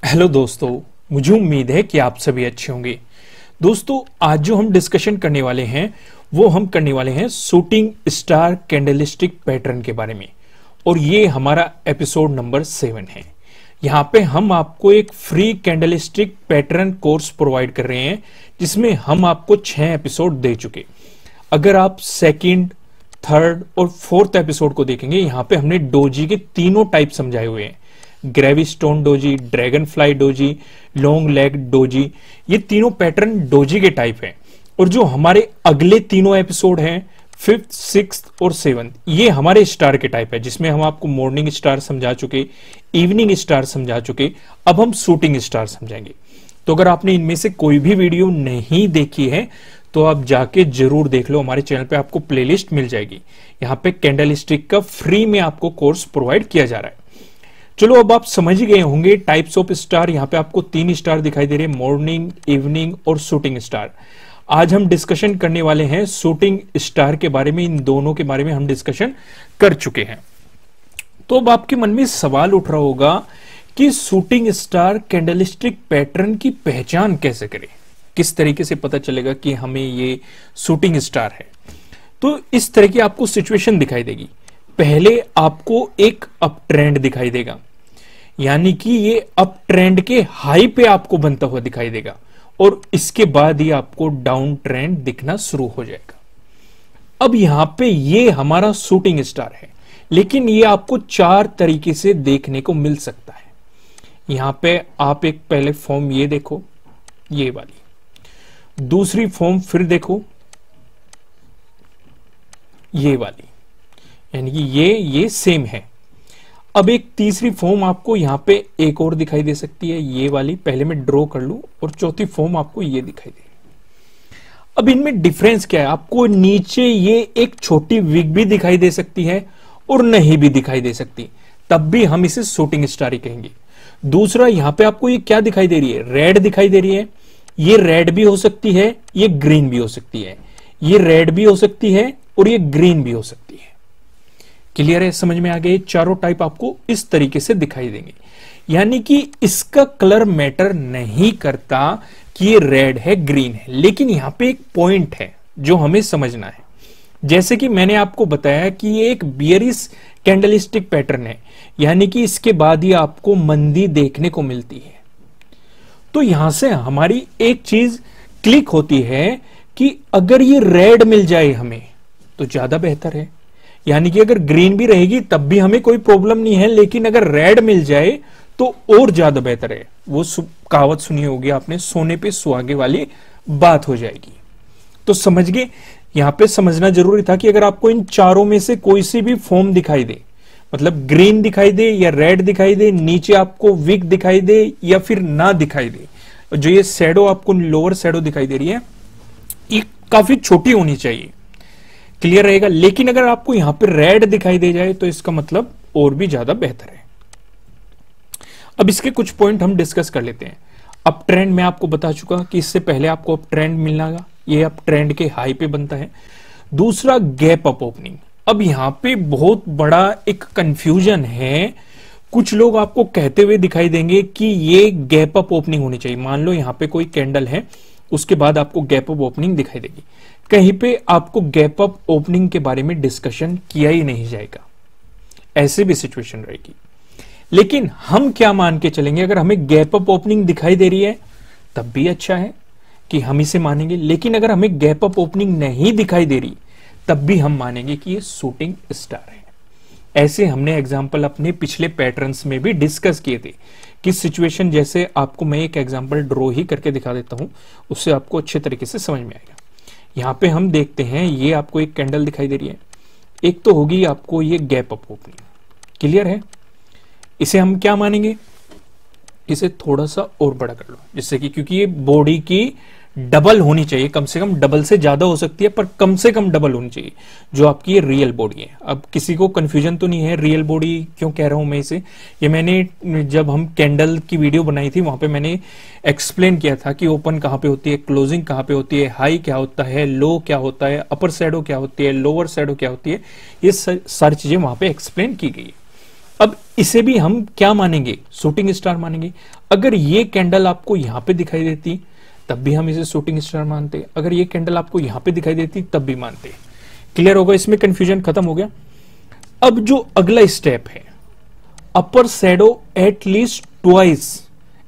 Hello दोस्तों, मुझे उम्मीद है कि आप सभी अच्छे होंगे। दोस्तों, आज जो हम डिस्कशन करने वाले हैं वो हम करने वाले हैं शूटिंग स्टार कैंडलस्टिक पैटर्न के बारे में, और ये हमारा एपिसोड नंबर 7 है। यहाँ पे हम आपको एक free candlestick pattern course provide कर रहे हैं जिसमें हम आपको 6 एपिसोड दे चुके। अगर आप सेकंड, थर्ड और फोर्थ एपिसोड को देखेंगे, यहाँ पे हमने डोजी के तीनों टाइप समझाए हुए हैं। Gravestone doji, dragonfly doji, long leg doji, ये तीनों पैटर्न डोजी के टाइप हैं। और जो हमारे अगले तीनों एपिसोड हैं, 5th, 6th और 7th, ये हमारे स्टार के टाइप है, जिसमें हम आपको मॉर्निंग स्टार समझा चुके, इवनिंग स्टार समझा चुके। अब हम शूटिंग स्टार समझाएंगे। तो अगर आपने इनमें से कोई भी वीडियो नहीं देखी है तो आप जाके जरूर देख लो। हमारे चैनल पे आपको प्लेलिस्ट मिल जाएगी। यहाँ पे कैंडलस्टिक का फ्री में आपको कोर्स प्रोवाइड किया जा रहा है। चलो, अब आप समझ ही गए होंगे टाइप्स ऑफ स्टार। यहाँ पे आपको 3 स्टार दिखाई दे रहे हैं, मॉर्निंग, इवनिंग और शूटिंग स्टार। आज हम डिस्कशन करने वाले हैं शूटिंग स्टार के बारे में। इन दोनों के बारे में हम डिस्कशन कर चुके हैं। तो अब आपके मन में सवाल उठ रहा होगा कि शूटिंग स्टार कैंडलस्टिक पैटर्न की पहचान कैसे करें, किस तरीके से पता चलेगा कि हमें ये शूटिंग स्टार है। तो इस तरह की आपको सिचुएशन दिखाई देगी। पहले आपको एक अप ट्रेंड दिखाई देगा, यानी कि ये अप ट्रेंड के हाई पे आपको बनता हुआ दिखाई देगा, और इसके बाद ही आपको डाउन ट्रेंड दिखना शुरू हो जाएगा। अब यहां पे ये हमारा शूटिंग स्टार है, लेकिन ये आपको 4 तरीके से देखने को मिल सकता है। यहां पे आप एक पहले फॉर्म ये देखो, ये वाली। दूसरी फॉर्म फिर देखो, ये वाली, यानी कि ये सेम है। अब एक तीसरी फॉर्म आपको यहां पे एक और दिखाई दे सकती है, ये वाली। पहले मैं ड्रॉ कर लूं, और चौथी फॉर्म आपको ये दिखाई दे। अब इनमें डिफरेंस क्या है? आपको नीचे ये एक छोटी विग भी दिखाई दे सकती है और नहीं भी दिखाई दे सकती, तब भी हम इसे शूटिंग स्टार ही कहेंगे। दूसरा, यहां पे आपको ये क्या दिखाई दे रही है? रेड दिखाई दे रही है। ये रेड भी हो सकती है, ये ग्रीन भी हो सकती है। ये रेड भी हो सकती है और ये ग्रीन भी हो सकती है। क्लियर है? समझ में आ गए? चारों टाइप आपको इस तरीके से दिखाई देंगे, यानी कि इसका कलर मैटर नहीं करता कि ये रेड है, ग्रीन है। लेकिन यहां पे एक पॉइंट है जो हमें समझना है। जैसे कि मैंने आपको बताया कि ये एक बियरिश कैंडलस्टिक पैटर्न है, यानी कि इसके बाद ही आपको मंदी देखने को मिलती है। तो यहां से हमारी एक चीज क्लिक होती है कि अगर ये रेड मिल जाए हमें तो ज्यादा बेहतर है, यानी कि अगर ग्रीन भी रहेगी तब भी हमें कोई प्रॉब्लम नहीं है, लेकिन अगर रेड मिल जाए तो और ज्यादा बेहतर है। वो कहावत सुनी होगी आपने, सोने पे सुहागे वाली बात हो जाएगी। तो समझ गए? यहां पे समझना जरूरी था कि अगर आपको इन चारों में से कोई सी भी फॉर्म दिखाई दे, मतलब ग्रीन दिखाई दे या रेड दिखाई दे, नीचे आपको विग दिखाई दे या फिर ना दिखाई दे, जो ये शैडो आपको लोअर शैडो दिखाई दे रही है, ये काफी छोटी होनी चाहिए। क्लियर रहेगा? लेकिन अगर आपको यहां पे रेड दिखाई दे जाए तो इसका मतलब और भी ज्यादा बेहतर है। अब इसके कुछ पॉइंट हम डिस्कस कर लेते हैं। अप ट्रेंड मैं आपको बता चुका कि इससे पहले आपको अप ट्रेंड मिलना, ये अप ट्रेंड के हाई पे बनता है। दूसरा, गैप अप ओपनिंग। अब यहां पे बहुत बड़ा एक कंफ्यूजन है। कुछ लोग आपको कहते हुए दिखाई देंगे कि ये गैप अप ओपनिंग होनी चाहिए। मान लो यहां पे कोई कैंडल है, उसके बाद आपको गैप अप ओपनिंग दिखाई देगी। कहीं पे आपको गैप अप ओपनिंग के बारे में डिस्कशन किया ही नहीं जाएगा, ऐसे भी सिचुएशन रहेगी। लेकिन हम क्या मान के चलेंगे? अगर हमें गैप अप ओपनिंग दिखाई दे रही है तब भी अच्छा है कि हम इसे मानेंगे, लेकिन अगर हमें गैप अप ओपनिंग नहीं दिखाई दे रही तब भी हम मानेंगे कि ये शूटिंग स्टार है। ऐसे हमने एग्जाम्पल अपने पिछले पैटर्न्स में भी डिस्कस किए थे कि सिचुएशन, जैसे आपको मैं एक एग्जाम्पल ड्रॉ ही करके दिखा देता हूं, उससे आपको अच्छे तरीके से समझ में आएगा। यहां पे हम देखते हैं, ये आपको एक कैंडल दिखाई दे रही है, एक तो होगी आपको ये गैप अप ओपनिंग। क्लियर है? इसे हम क्या मानेंगे? इसे थोड़ा सा और बड़ा कर लो, जिससे कि, क्योंकि ये बॉडी की डबल होनी चाहिए, कम से कम डबल से ज्यादा हो सकती है, पर कम से कम डबल होनी चाहिए, जो आपकी ये रियल बॉडी है। अब किसी को कंफ्यूजन तो नहीं है रियल बॉडी क्यों कह रहा हूं मैं इसे? ये मैंने जब हम कैंडल की वीडियो बनाई थी वहां पे मैंने एक्सप्लेन किया था कि ओपन कहां पे होती है, क्लोजिंग कहां पे होती है, हाई क्या होता है, लो क्या होता है, अपर शैडो क्या होती है, लोअर शैडो क्या होती है। ये सारी चीजें वहां पे एक्सप्लेन की गई है। अब इसे भी हम क्या मानेंगे, शूटिंग स्टार मानेंगे। अगर ये कैंडल आपको यहां पे दिखाई देती तब भी हम इसे शूटिंग स्टार मानते, अगर ये कैंडल आपको यहां पे दिखाई देती तब भी मानते। क्लियर होगा, इसमें कंफ्यूजन खत्म हो गया। अब जो अगला स्टेप है, upper shadow at least twice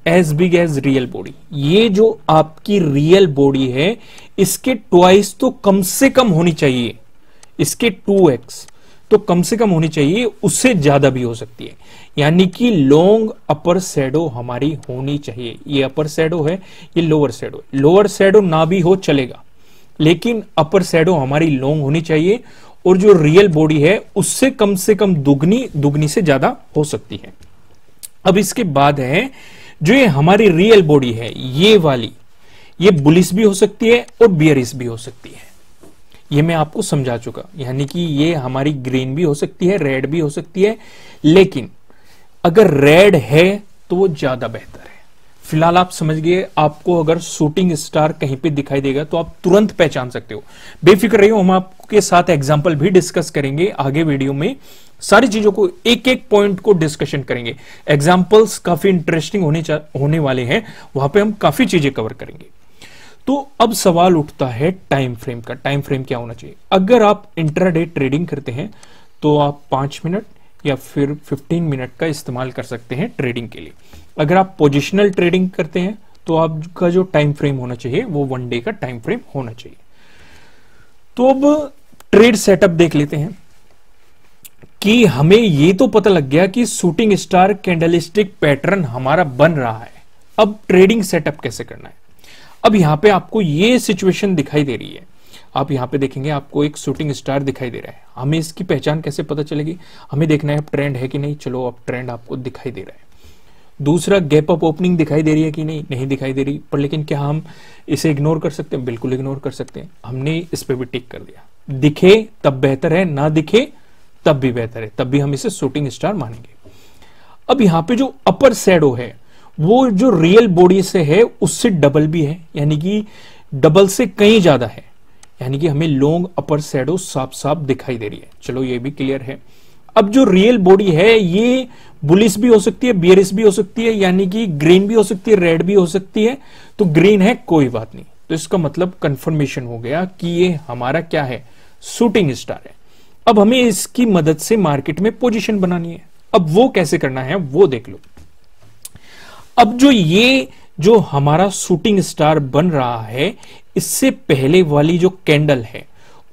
as big as real body. ये जो आपकी रियल बॉडी है इसके ट्वाइस तो कम से कम होनी चाहिए, इसके 2x तो कम से कम होनी चाहिए, उससे ज्यादा भी हो सकती है। यानी कि लॉन्ग अपर शैडो हमारी होनी चाहिए। ये अपर शैडो है, ये लोअर शैडो है। लोअर शैडो ना भी हो चलेगा, लेकिन अपर शैडो हमारी लॉन्ग होनी चाहिए और जो रियल बॉडी है उससे कम से कम दुगनी से ज्यादा हो सकती है। अब इसके बाद है जो ये हमारी रियल बॉडी है, ये वाली, ये बुलिश भी हो सकती है और बियरिश भी हो सकती है। ये मैं आपको समझा चुका, यानी कि ये हमारी ग्रीन भी हो सकती है, रेड भी हो सकती है, लेकिन अगर रेड है तो वो ज्यादा बेहतर है। फिलहाल आप समझ गए, आपको अगर शूटिंग स्टार कहीं पे दिखाई देगा तो आप तुरंत पहचान सकते हो। बेफिक्र रहिए, हम आपके साथ एग्जाम्पल भी डिस्कस करेंगे आगे वीडियो में। सारी चीजों को एक एक पॉइंट को डिस्कशन करेंगे। एग्जाम्पल्स काफी इंटरेस्टिंग होने वाले हैं, वहां पे हम काफी चीजें कवर करेंगे। तो अब सवाल उठता है टाइम फ्रेम का। टाइम फ्रेम क्या होना चाहिए? अगर आप इंट्राडे ट्रेडिंग करते हैं तो आप 5 मिनट या फिर 15 मिनट का इस्तेमाल कर सकते हैं ट्रेडिंग के लिए। अगर आप पोजिशनल ट्रेडिंग करते हैं तो आपका जो टाइम फ्रेम होना चाहिए वो 1 डे का टाइम फ्रेम होना चाहिए। तो अब ट्रेड सेटअप देख लेते हैं कि हमें ये तो पता लग गया कि शूटिंग स्टार कैंडलस्टिक पैटर्न हमारा बन रहा है। अब ट्रेडिंग सेटअप कैसे करना है? अब यहां पे आपको ये सिचुएशन दिखाई दे रही है, आप यहां पे देखेंगे आपको एक शूटिंग स्टार दिखाई दे रहा है। हमें इसकी पहचान कैसे पता चलेगी? हमें देखना है अब ट्रेंड है कि नहीं। चलो अब ट्रेंड आपको दिखाई दे रहा है। दूसरा, गैप अप ओपनिंग दिखाई दे रही है कि नहीं? नहीं दिखाई दे रही, पर लेकिन क्या हम इसे इग्नोर कर सकते हैं? बिल्कुल इग्नोर कर सकते हैं। हमने इस पे भी टिक कर दिया। दिखे तब बेहतर है, ना दिखे तब भी बेहतर है, तब भी हम इसे शूटिंग स्टार मानेंगे। अब यहां पे जो अपर शैडो है वो जो रियल बॉडी से है उससे डबल भी है, यानी कि डबल से कहीं ज्यादा है, यानी कि हमें लॉन्ग अपर शैडो साफ साफ दिखाई दे रही है। चलो ये भी क्लियर है। अब जो रियल बॉडी है ये बुलिश भी हो सकती है, बियरिश भी हो सकती है, यानी कि ग्रीन भी हो सकती है, रेड भी हो सकती है। तो ग्रीन है, कोई बात नहीं, तो इसका मतलब कंफर्मेशन हो गया कि ये हमारा क्या है, शूटिंग स्टार है। अब हमें इसकी मदद से मार्केट में पोजीशन बनानी है। अब वो कैसे करना है वो देख लो। अब जो हमारा शूटिंग स्टार बन रहा है, इससे पहले वाली जो कैंडल है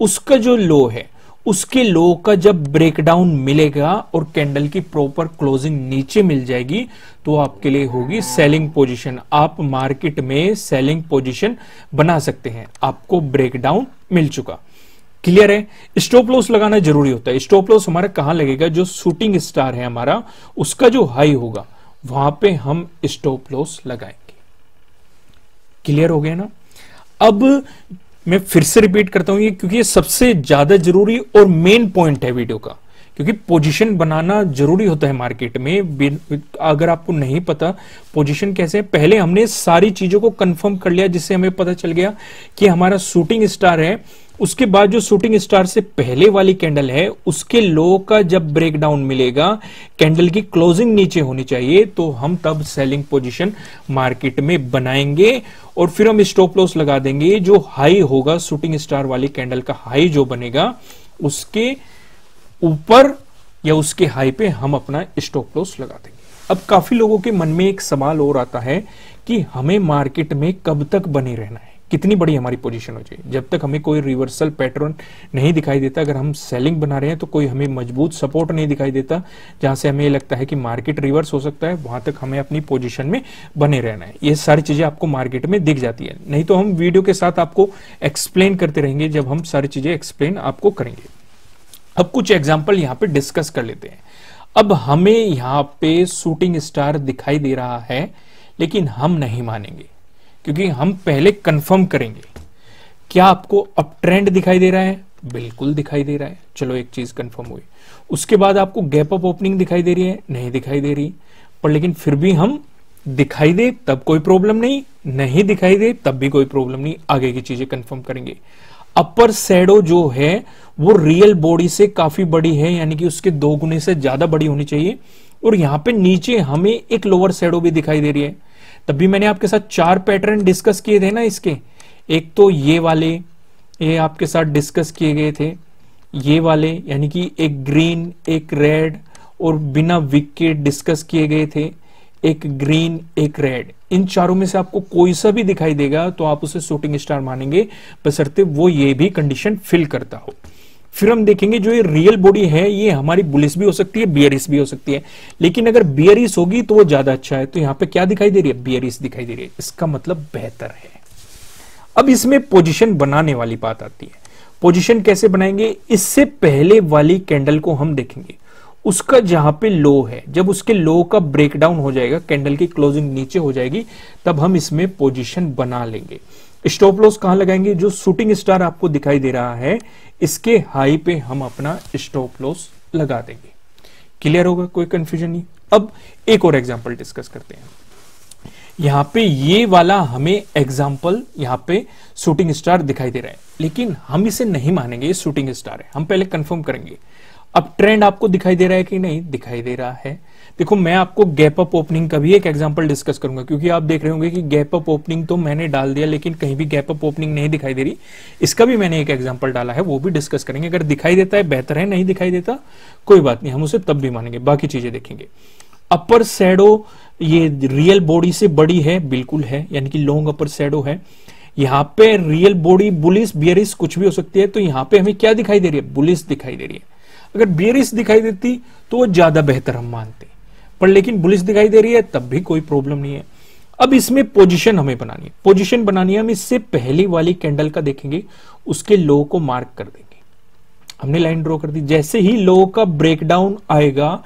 उसका जो लो है, उसके लो का जब ब्रेकडाउन मिलेगा और कैंडल की प्रॉपर क्लोजिंग नीचे मिल जाएगी तो आपके लिए होगी सेलिंग पोजीशन। आप मार्केट में सेलिंग पोजीशन बना सकते हैं। आपको ब्रेकडाउन मिल चुका, क्लियर है। स्टॉप लॉस लगाना जरूरी होता है। स्टॉप लॉस हमारा कहां लगेगा? जो शूटिंग स्टार है हमारा, उसका जो हाई होगा वहां पे हम स्टॉप लॉस लगाएंगे। क्लियर हो गया ना? अब मैं फिर से रिपीट करता हूं ये, क्योंकि ये सबसे ज्यादा जरूरी और मेन पॉइंट है वीडियो का, क्योंकि पोजीशन बनाना जरूरी होता है मार्केट में। अगर आपको नहीं पता पोजीशन कैसे है, पहले हमने सारी चीजों को कंफर्म कर लिया जिससे हमें पता चल गया कि हमारा शूटिंग स्टार है। उसके बाद जो शूटिंग स्टार से पहले वाली कैंडल है उसके लो का जब ब्रेकडाउन मिलेगा, कैंडल की क्लोजिंग नीचे होनी चाहिए, तो हम तब सेलिंग पोजीशन मार्केट में बनाएंगे और फिर हम स्टॉप लॉस लगा देंगे। जो हाई होगा शूटिंग स्टार वाली कैंडल का हाई जो बनेगा उसके ऊपर या उसके हाई पे हम अपना स्टॉप लॉस लगा देंगे। अब काफी लोगों के मन में एक सवाल और आता है कि हमें मार्केट में कब तक बने रहना है, कितनी बड़ी हमारी पोजीशन हो चाहिए। जब तक हमें कोई रिवर्सल पैटर्न नहीं दिखाई देता, अगर हम सेलिंग बना रहे हैं तो कोई हमें मजबूत सपोर्ट नहीं दिखाई देता जहां से हमें लगता है कि मार्केट रिवर्स हो सकता है, वहां तक हमें अपनी पोजीशन में बने रहना है। ये सारी चीजें आपको मार्केट में दिख जाती है, नहीं तो हम वीडियो के साथ आपको एक्सप्लेन करते रहेंगे जब हम सारी चीजें एक्सप्लेन आपको करेंगे। अब कुछ एग्जाम्पल यहां पे डिस्कस कर लेते हैं। अब हमें यहां पे शूटिंग स्टार दिखाई दे रहा है, लेकिन हम नहीं मानेंगे, क्योंकि हम पहले कंफर्म करेंगे। क्या आपको अप ट्रेंड दिखाई दे रहा है? बिल्कुल दिखाई दे रहा है। चलो एक चीज कंफर्म हुई। उसके बाद आपको गैप अप ओपनिंग दिखाई दे रही है? नहीं दिखाई दे रही, पर लेकिन फिर भी हम दिखाई दे तब कोई प्रॉब्लम नहीं, नहीं दिखाई दे तब भी कोई प्रॉब्लम नहीं, आगे की चीजें कंफर्म करेंगे। अपर शैडो जो है वो रियल बॉडी से काफी बड़ी है, यानी कि उसके 2 गुने से ज्यादा बड़ी होनी चाहिए। और यहां पे नीचे हमें एक लोअर शैडो भी दिखाई दे रही है। तब भी मैंने आपके साथ 4 पैटर्न डिस्कस किए थे ना इसके। एक तो ये वाले, ये आपके साथ डिस्कस किए गए थे, ये वाले यानी कि एक ग्रीन, एक रेड और बिना विक के डिस्कस किए गए थे, एक ग्रीन, एक रेड। इन चारों में से आपको कोई सा भी दिखाई देगा तो आप उसे शूटिंग स्टार मानेंगे, बशर्ते वो ये भी कंडीशन फिल करता हो। फिर हम देखेंगे जो ये रियल बॉडी है ये हमारी बुलिश भी हो सकती है, बियरिश भी हो सकती है, लेकिन अगर बियरिश होगी तो वो ज्यादा अच्छा है। तो यहां पे क्या दिखाई दे रही है? बियरिश दिखाई दे रही है, इसका मतलब बेहतर है। अब इसमें पोजीशन बनाने वाली बात आती है। पोजीशन कैसे बनाएंगे? इससे पहले वाली कैंडल को हम देखेंगे, उसका जहां पे लो है, जब उसके लो का ब्रेकडाउन हो जाएगा, कैंडल की क्लोजिंग नीचे हो जाएगी, तब हम इसमें पोजीशन बना लेंगे। स्टॉप लॉस कहां लगाएंगे? जो शूटिंग स्टार आपको दिखाई दे रहा है इसके हाई पे हम अपना स्टॉप लॉस लगा देंगे। क्लियर होगा? कोई कंफ्यूजन नहीं। अब एक और एग्जांपल डिस्कस करते हैं। यहां पे ये वाला हमें एग्जांपल यहां पे शूटिंग स्टार दिखाई दे रहा है, लेकिन हम इसे नहीं मानेंगे ये शूटिंग स्टार है, हम पहले कंफर्म करेंगे। अब ट्रेंड आपको दिखाई दे रहा है कि नहीं? दिखाई दे रहा है। देखो मैं आपको गैप अप ओपनिंग का भी एक एग्जांपल डिस्कस करूंगा, क्योंकि आप देख रहे होंगे कि गैप अप ओपनिंग तो मैंने डाल दिया लेकिन कहीं भी गैप अप ओपनिंग नहीं दिखाई दे रही। इसका भी मैंने एक एग्जांपल डाला है, वो भी डिस्कस करेंगे। अगर दिखाई देता है बेहतर है, नहीं दिखाई देता कोई बात नहीं, हम उसे तब भी मानेंगे, बाकी चीजें देखेंगे। अपर शैडो ये रियल बॉडी से बड़ी है, बिल्कुल है, यानी कि लॉन्ग अपर शैडो है। यहां पे रियल बॉडी बुलिश बियरिश कुछ भी हो सकती है, तो यहां पे हमें क्या दिखाई दे रही है? बुलिश दिखाई दे रही है। अगर बियरिश दिखाई देती तो वो ज्यादा बेहतर हम मानते, पर लेकिन बुलिश दिखाई दे रही है तब भी कोई प्रॉब्लम नहीं है। अब इसमें पोजीशन हमें बनानी है। पोजीशन बनानी है, हम इससे पहले वाली कैंडल का देखेंगे, उसके लो को मार्क कर देंगे। हमने लाइन ड्रॉ कर दी। जैसे ही लो का ब्रेकडाउन आएगा,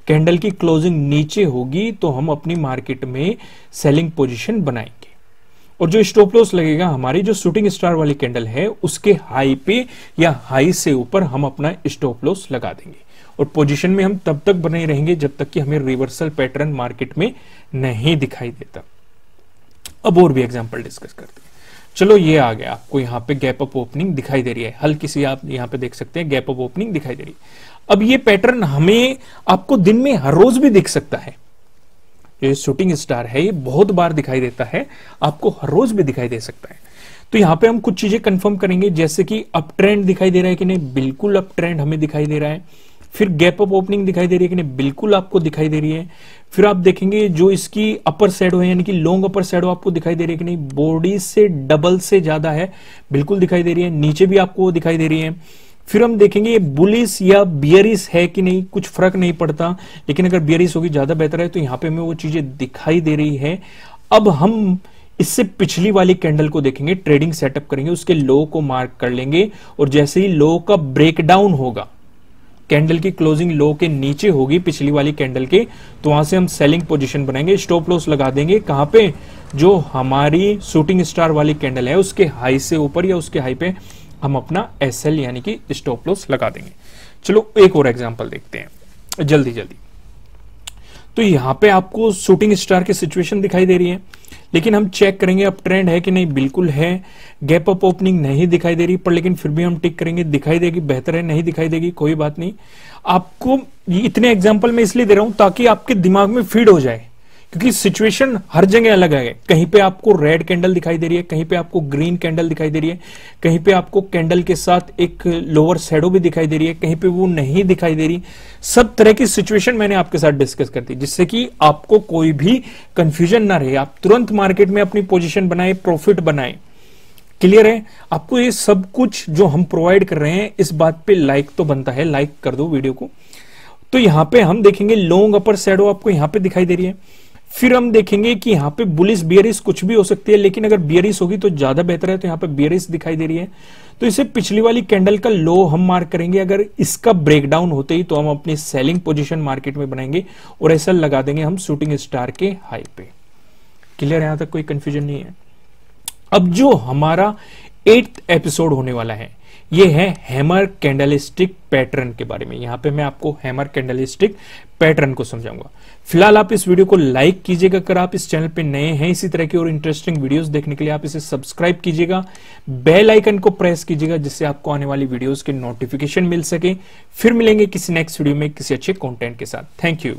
कैंडल की क्लोजिंग नीचे होगी, तो हम अपनी मार्केट में सेलिंग पोजीशन बनाएंगे। और जो स्टॉप लॉस लगेगा, हमारी जो शूटिंग स्टार वाली कैंडल है उसके हाई पे या हाई से ऊपर हम अपना स्टॉप लॉस लगा देंगे। और पोजीशन में हम तब तक बने रहेंगे जब तक कि हमें रिवर्सल पैटर्न मार्केट में नहीं दिखाई देता। अब और भी एग्जांपल डिस्कस करते हैं। चलो ये आ गया, आपको यहाँ पे गैप अप ओपनिंग दिखाई दे रही है, हल्की सी आप यहाँ पे देख सकते हैं गैप अप ओपनिंग दिखाई दे रही है। अब ये पैटर्न हमें आपको दिन में हर रोज भी दिख सकता है। ये शूटिंग स्टार है, ये बहुत बार दिखाई देता है, आपको हर रोज भी दिखाई दे सकता है। तो यहां पे हम कुछ चीजें कंफर्म करेंगे, जैसे कि अप ट्रेंड दिखाई दे रहा है कि नहीं? बिल्कुल अप ट्रेंड हमें दिखाई दे रहा है। फिर गैप अप ओपनिंग दिखाई दे रही है कि नहीं? बिल्कुल आपको दिखाई दे रही है। फिर आप देखेंगे जो इसकी अपर शैडो है, यानी कि लॉन्ग अपर शैडो आपको दिखाई दे रही है कि नहीं? बॉडी से डबल से ज्यादा है, बिल्कुल दिखाई दे रही है। नीचे भी आपको दिखाई दे रही है। फिर हम देखेंगे ये बुलिश या बियरिश है कि नहीं, कुछ फर्क नहीं पड़ता, लेकिन अगर बियरिश होगी ज्यादा बेहतर है, तो यहां पे हमें वो चीजें दिखाई दे रही है। अब हम इससे पिछली वाली कैंडल को देखेंगे, ट्रेडिंग सेटअप करेंगे, उसके लो को मार्क कर लेंगे, और जैसे ही लो का ब्रेकडाउन होगा, कैंडल की क्लोजिंग लो के नीचे होगी पिछली वाली कैंडल के, तो वहां से हम सेलिंग पोजीशन बनाएंगे, स्टॉप लॉस लगा देंगे। कहां पे? जो हमारी शूटिंग स्टार वाली कैंडल है उसके हाई से ऊपर या उसके हाई पे हम अपना एसएल यानी कि स्टॉप लॉस लगा देंगे। चलो एक और एग्जांपल देखते हैं जल्दी जल्दी। तो यहां पे आपको शूटिंग स्टार की सिचुएशन दिखाई दे रही है, लेकिन हम चेक करेंगे अप ट्रेंड है कि नहीं? बिल्कुल है। गैप अप ओपनिंग नहीं दिखाई दे रही, पर लेकिन फिर भी हम टिक करेंगे, दिखाई देगी, बेहतर है, नहीं दिखाई देगी कोई बात नहीं। आपको इतने एग्जांपल मैं इसलिए दे रहा हूं ताकि आपके दिमाग में फीड हो जाए, क्योंकि सिचुएशन हर जगह अलग है। कहीं पे आपको रेड कैंडल दिखाई दे रही है, कहीं पे आपको ग्रीन कैंडल दिखाई दे रही है, कहीं पे आपको कैंडल के साथ एक लोअर शैडो भी दिखाई दे रही है, कहीं पे वो नहीं दिखाई दे रही। सब तरह की सिचुएशन मैंने आपके साथ डिस्कस कर दी, जिससे कि आपको कोई भी कंफ्यूजन ना रहे, आप तुरंत मार्केट में अपनी पोजीशन बनाए, प्रॉफिट बनाए। क्लियर है? आपको ये सब कुछ जो हम प्रोवाइड कर रहे हैं, इस बात पे लाइक तो बनता है, लाइक कर दो वीडियो को। तो यहां पे हम देखेंगे लॉन्ग अपर शैडो आपको यहां पे दिखाई दे रही है। फिर हम देखेंगे कि यहां पे बुलिश बियरिश कुछ भी हो सकती है, लेकिन अगर बियरिश होगी तो ज्यादा बेहतर है, तो यहां पे बियरिश दिखाई दे रही है। तो इसे पिछली वाली कैंडल का लो हम मार्क करेंगे, अगर इसका ब्रेकडाउन होते ही तो हम अपनी सेलिंग पोजीशन मार्केट में बनाएंगे और ऐसा लगा देंगे हम शूटिंग स्टार के हाई पे। क्लियर? यहां तक कोई कंफ्यूजन नहीं है। अब जो हमारा 8th एपिसोड होने वाला है, ये है हैमर कैंडलस्टिक पैटर्न के बारे में। यहां पे मैं आपको हैमर कैंडलस्टिक पैटर्न को समझाऊंगा। फिलहाल आप इस वीडियो को लाइक कीजिएगा, अगर आप इस चैनल पे नए हैं इसी तरह की और इंटरेस्टिंग वीडियोस देखने के लिए आप इसे सब्सक्राइब कीजिएगा, बेल आइकन को प्रेस कीजिएगा जिससे आपको आने वाली वीडियोस के नोटिफिकेशन मिल सके। फिर मिलेंगे किसी नेक्स्ट वीडियो में किसी अच्छे कंटेंट के साथ। Thank you.